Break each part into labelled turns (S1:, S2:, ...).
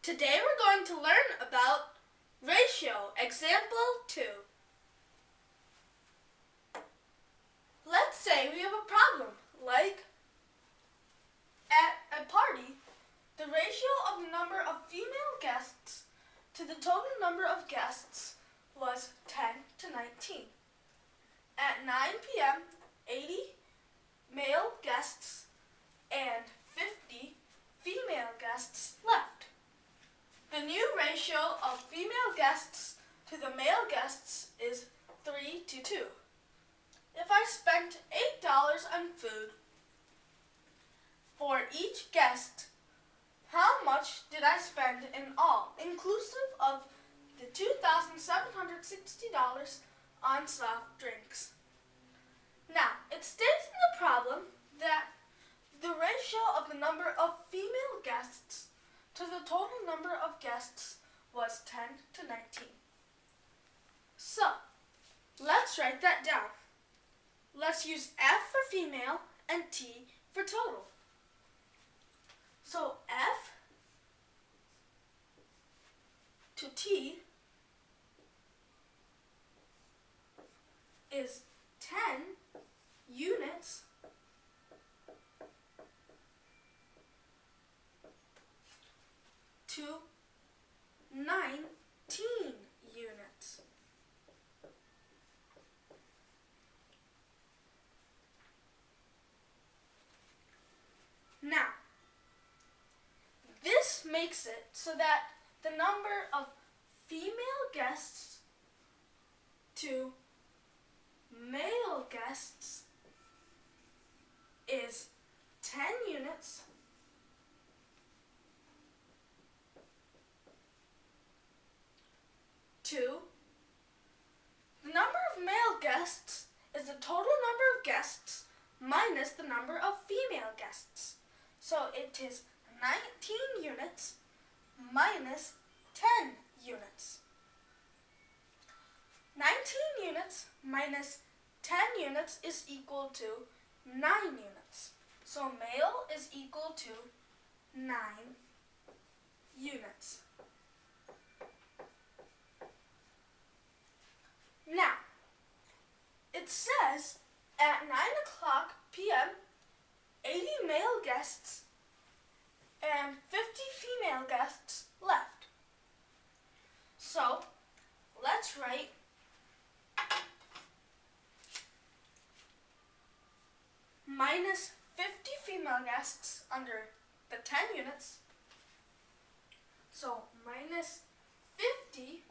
S1: Today we're going to learn about ratio, example 2. Let's say we have a problem, like at a party, the ratio of the number of female guests to the total number of guests was 10 to 19. At 9 p.m., 80 male guests and 50 female guests left. The new ratio of female guests to the male guests is 3 to 2. If I spent $8 on food for each guest, how much did I spend in all, inclusive of the $2,760 on soft drinks? Now, it states in the problem that the ratio of the number of female guests to the total number of guests was 10 to 19. So, let's write that down. Let's use F for female and T for total. So F to T is 10 units to 19 units. Now, this makes it so that the number of female guests to male guests is 10 units to the number of male guests is the total number of guests minus the number of female guests. So it is 19 units minus 10 units. 19 units minus 10 units is equal to 9 units. So male is equal to 9 units. Now, it says at 9 o'clock p.m., 80 male guests and 50 female guests left. So, let's write minus 50 female guests under the 10 units. So, minus 50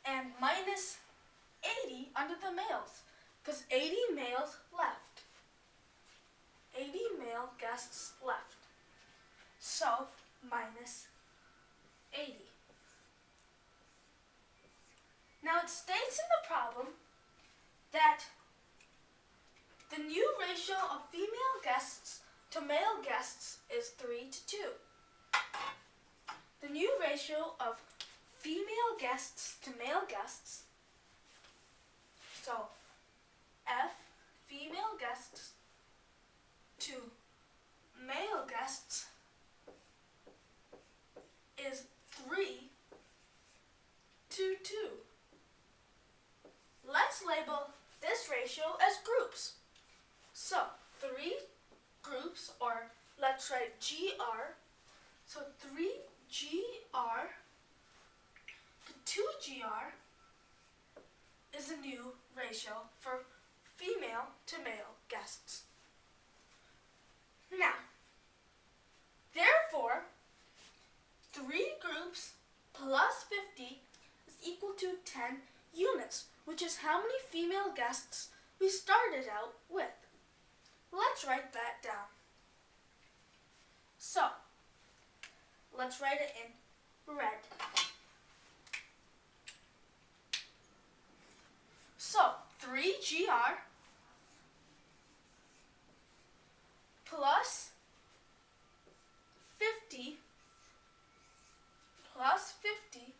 S1: and minus 80 under the males, because 80 males left. 80 male guests left. So, minus 80. Now it states in the problem that the new ratio of female guests to male guests is 3 to 2. The new ratio of female guests to male guests, so F female guests to male guests is 3 to 2. Let's label this ratio as groups. So 3 groups, or let's write GR. So 3GR to 2GR is a new ratio for female to male guests. Now, therefore, 3 groups plus 50 is equal to 10 units, which is how many female guests we started out with. Let's write that down. So, let's write it in red. So, 3GR plus 50 plus 50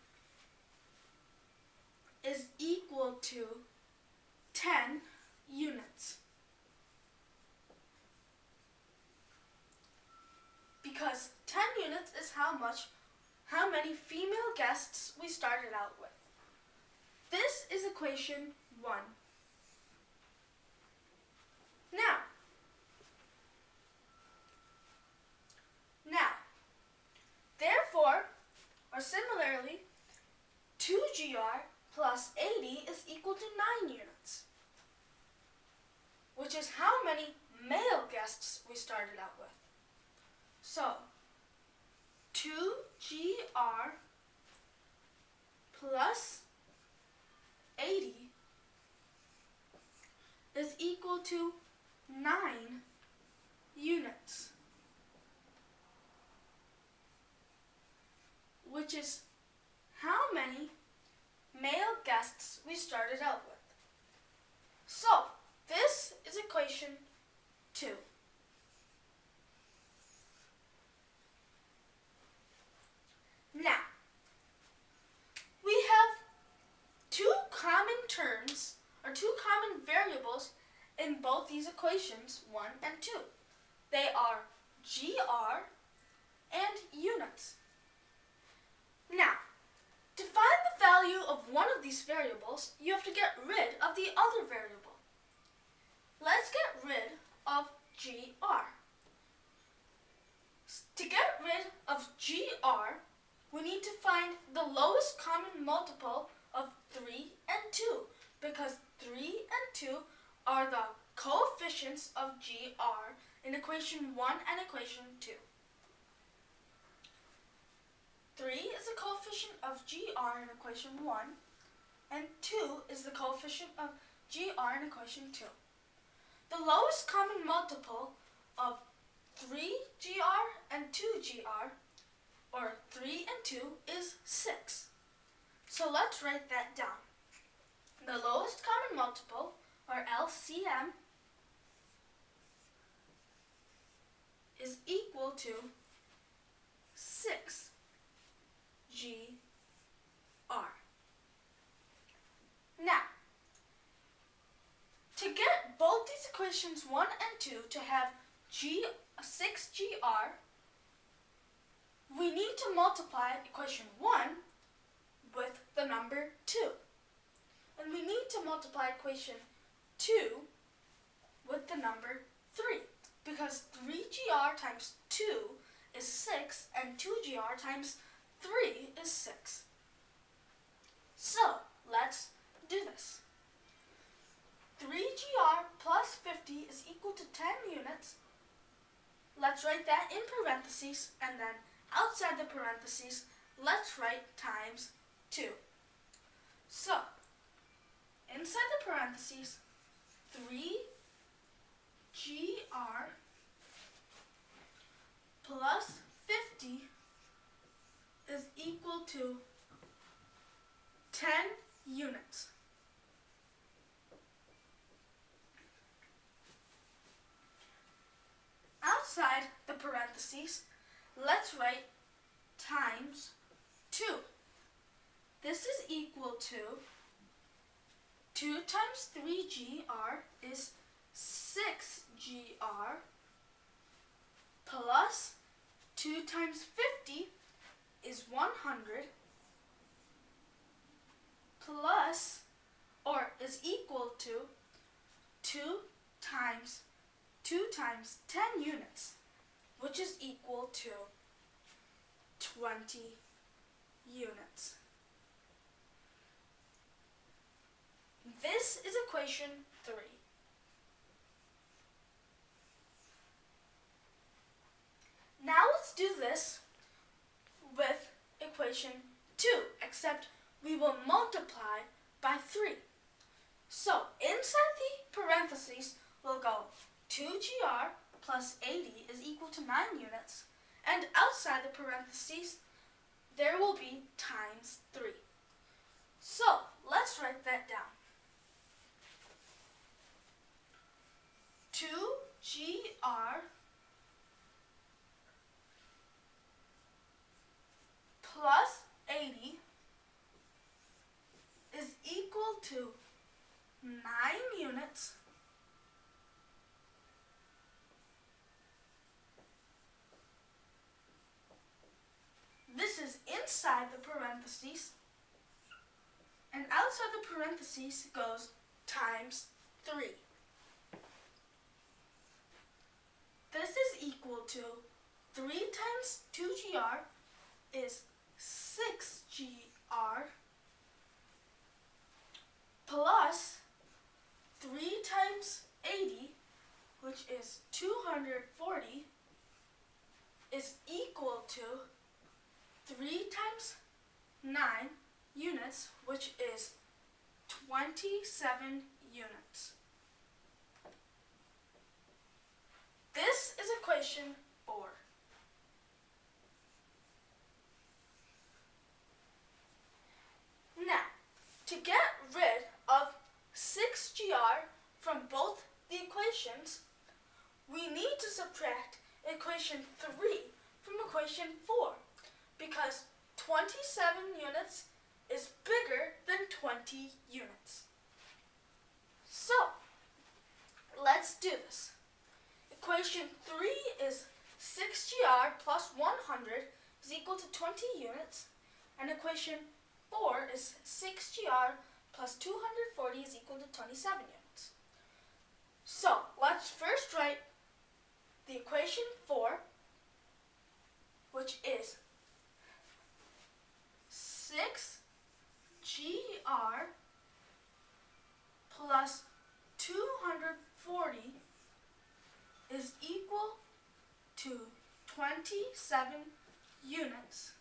S1: is equal to 10 units. Because much how many female guests we started out with. This is equation 1. Therefore, or similarly, 2GR plus 80 is equal to 9 units, which is how many male guests we started out with. So, 2GR plus 80 is equal to 9 units, which is how many male guests we started out with. So, this is equation 2. Now, we have two common terms, or two common variables in both these equations, 1 and 2. They are GR and units. Now, to find the value of one of these variables, you have to get rid of the other variable. Let's get rid of GR. To get rid of GR, we need to find the lowest common multiple of 3 and 2, because 3 and 2 are the coefficients of GR in equation 1 and equation 2. 3 is the coefficient of GR in equation 1, and 2 is the coefficient of GR in equation 2. The lowest common multiple of 3GR and 2GR, or 3 and 2, is 6. So let's write that down. The lowest common multiple, or LCM, is equal to 6GR. Now, to get both these equations 1 and 2 to have 6GR, we need to multiply equation 1 with the number 2. And we need to multiply equation 2 with the number 3, because 3GR times 2 is 6 and 2GR times 3 is 6. So, let's do this. 3GR plus 50 is equal to 10 units. Let's write that in parentheses, and then outside the parentheses, let's write times 2. So, inside the parentheses, 3GR plus 50 is equal to 10 units. Outside the parentheses, let's write times 2. This is equal to 2 times 3GR is 6GR plus 2 times 50 is 100 plus, or is equal to 2 times 10 units, which is equal to 20 units. This is equation 3. Now let's do this with equation 2, except we will multiply by 3. So inside the parentheses, we'll go 2GR plus 80 is equal to 9 units, and outside the parentheses, there will be times 3. So let's write that down. 2GR plus 80 is equal to 9 units this is inside the parentheses, and outside the parentheses goes times 3. This is equal to 3 times 2gr is 6gr plus 3 times 80, which is 240, is equal to 3 times 9 units, which is 27 units. This is equation 4. Now, to get rid of 6gr from both the equations, we need to subtract equation 3 from equation 4 because 27 units is bigger than 20 units. So, let's do this. Equation 3 is 6gr plus 100 is equal to 20 units, and equation 4 is 6gr plus 240 is equal to 27 units. So, let's first write the equation 4, which is 6gr plus 240 is equal to 27 units.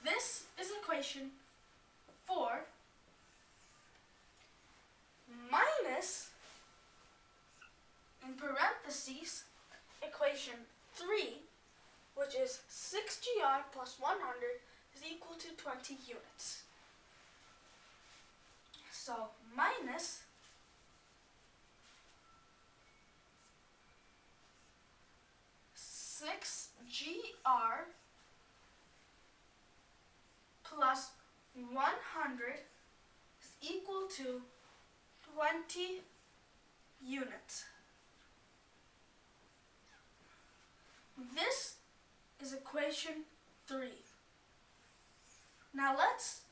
S1: This is equation 4 minus, in parentheses, equation 3, which is 6gr plus 100 is equal to 20 units. So minus 6gr plus 100 is equal to 20 units. This is equation 3. Now let's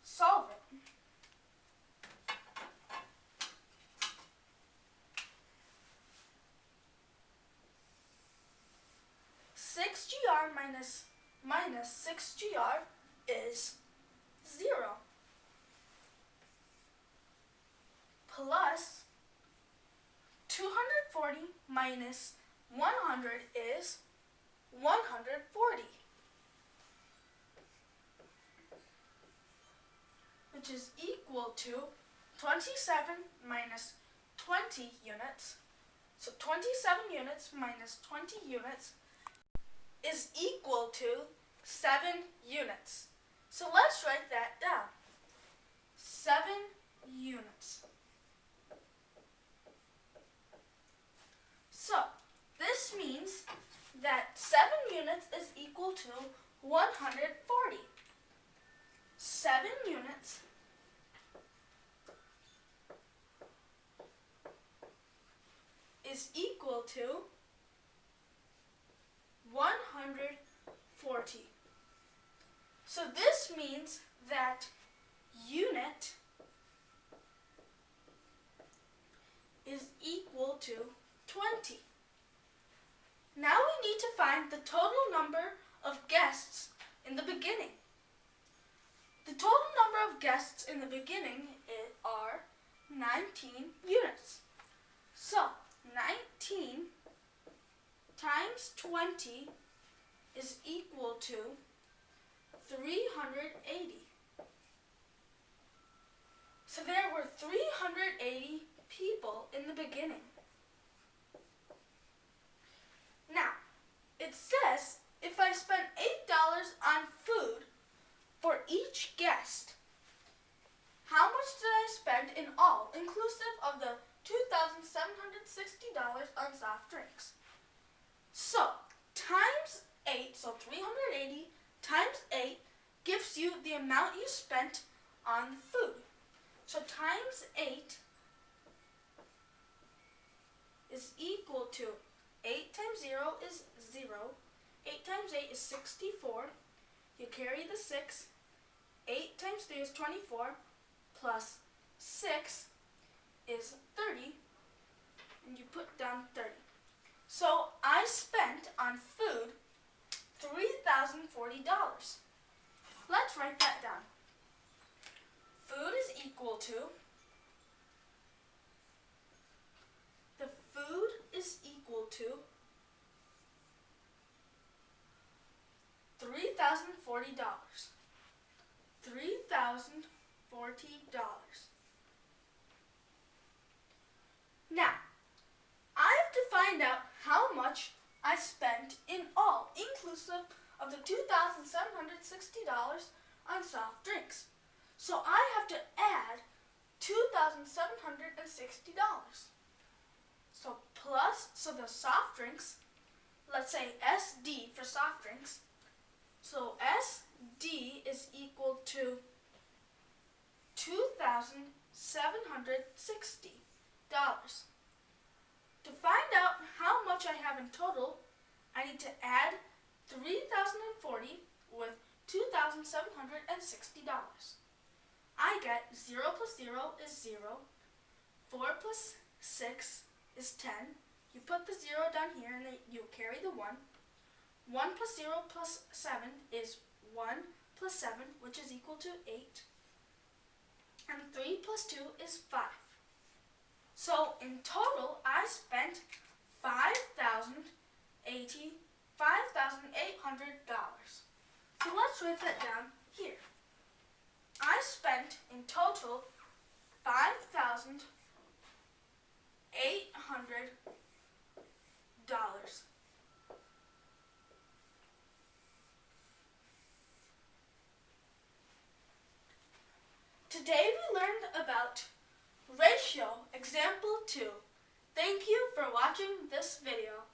S1: solve it. Six gr minus 6gr is 0. Plus 240 minus 100 is 140, which is equal to 27 minus 20 units. So 27 units minus 20 units is equal to 7 units. So let's write that down. 7 units. So this means that 7 units is equal to 140. 7 units is equal to 140. So this means that unit is equal to 20. Now we need to find the total number of guests in the beginning. The total number of guests in the beginning are 19 units. So 19 times 20 is equal to 380. So there were 380 people in the beginning. Now, it says if I spend $8 on food for each guest, how much did I spend in all, inclusive of the $2,760 on soft drinks? So, times 8, so 380 times 8 gives you the amount you spent on the food. So times 8 is equal to 8 times 0 is 0. 8 times 8 is 64. You carry the 6. 8 times 3 is 24. Plus 6 is 30. And you put down 30. So I spent on food $3,040. Let's write that down. Food is equal to, the food is equal to $3,040. $3,040. Now, I have to find out how much I spent in all, inclusive of the $2,760 on soft drinks. So I have to add $2,760. So the soft drinks, let's say SD for soft drinks. So SD is equal to $2,760. To find out how much I have in total, I need to add $3,040 with $2,760. I get 0 plus 0 is 0. 4 plus 6 is 10. You put the 0 down here and you carry the 1. 1 plus 0 plus 7 is 1 plus 7, which is equal to 8. And 3 plus 2 is 5. So in total, I spent $5,800. So let's write that down here. I spent in total $5,800. Today we learned about ratio example 2. Thank you for watching this video.